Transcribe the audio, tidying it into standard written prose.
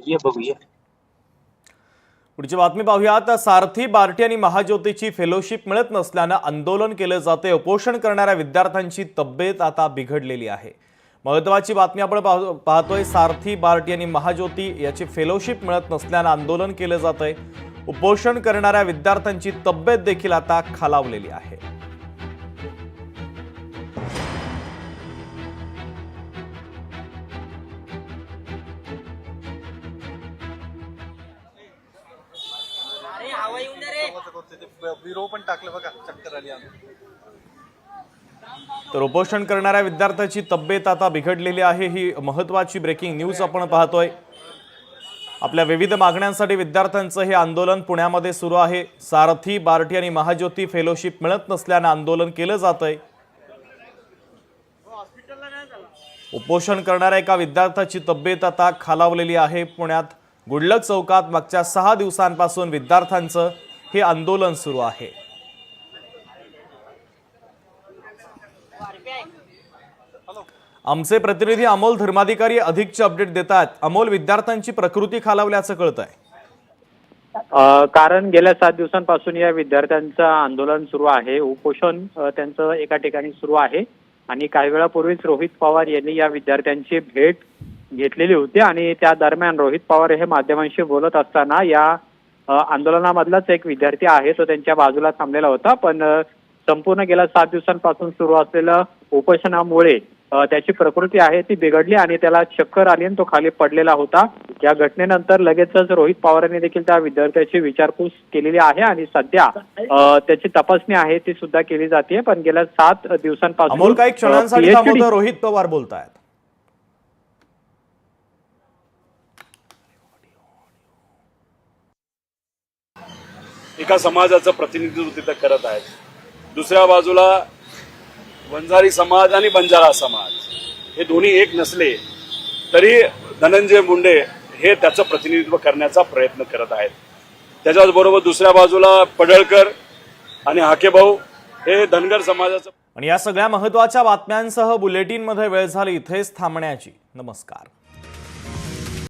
ये बघूया। पुढची बातमी पाहूयात। सारथी, बार्टी आणि महाज्योतीची फेलोशिप मिळत नसल्याने आंदोलन केले जाते। उपोषण करणाऱ्या विद्यार्थ्यांची तब्येत आता बिघडलेली आहे। महत्त्वाची बातमी आपण पाहतोय। सारथी, बार्टी आणि महाज्योती याची फेलोशिप मिळत नसल्याने आंदोलन केले जाते। उपोषण करणाऱ्या विद्यार्थ्यांची तब्येत देखील आता खालावलेली आहे। तर उपोषण करणाऱ्या विद्यार्थ्याची तब्येत आता बिघडलेली आहे। ही महत्त्वाची ब्रेकिंग न्यूज आपण पाहतोय। आपल्या विविध मागण्यांसाठी विद्यार्थ्यांचं हे आंदोलन पुण्यामध्ये सुरू आहे। सारथी, बार्टी आणि महाज्योती फेलोशिप मिळत नसल्याने आंदोलन केलं जातंय। उपोषण करणाऱ्या एका विद्यार्थ्याची तब्येत आता खालावलेली आहे। पुण्यात गुडलक चौकात मागच्या 6 दिवसांपासून विद्यार्थ्यांचं हे आंदोलन सुरू आहे। आमचे प्रतिनिधी अमोल धर्माधिकारी अधिकचे अपडेट देतात। अमोल, विद्यार्थ्यांची प्रकृती खालावल्याचं कळतंय। कारण गेल्या 7 दिवसांपासून या विद्यार्थ्यांचं आंदोलन सुरू आहे। उपोषण त्यांचं एका ठिकाणी सुरू आहे आणि काही वेळापूर्वीच रोहित पवार यांनी या विद्यार्थ्यांची भेट घेतलेली होती आणि त्या दरम्यान रोहित पवार हे माध्यमांशी बोलत असताना या आंदोलनामधलाच एक विद्यार्थी आहे तो त्यांच्या बाजूला थांबलेला होता। पण संपूर्ण गेल्या 7 दिवसांपासून सुरू असलेल्या उपोषणामुळे त्याची प्रकृती आहे ती बिघडली आणि त्याला चक्कर आली आणि तो खाली पडलेला होता। या घटनेनंतर लगेचच रोहित पवारांनी देखील त्या विद्यार्थ्याची विचारपूस केलेली आहे आणि सध्या त्याची तपासणी आहे ती सुद्धा केली जाते। पण गेल्या 7 दिवसांपासून अमोल, काही क्षणांसाठी थांबवतो। रोहित पवार बोलतायत। एका समाजाचं प्रतिनिधित्व तिथे करत आहेत। दुसऱ्या बाजूला वंजारी समाज आणि बंजारा समाज हे दोन्ही एक नसले तरी धनंजय मुंडे हे त्याचं प्रतिनिधित्व करण्याचा प्रयत्न करत आहेत। त्याच्याबरोबर दुसऱ्या बाजूला पडळकर आणि हाकेभाऊ हे धनगर समाजाचं। आणि या सगळ्या महत्त्वाच्या बातम्यांसह बुलेटिनमध्ये वेळ झाली इथेच थांबण्याची। नमस्कार।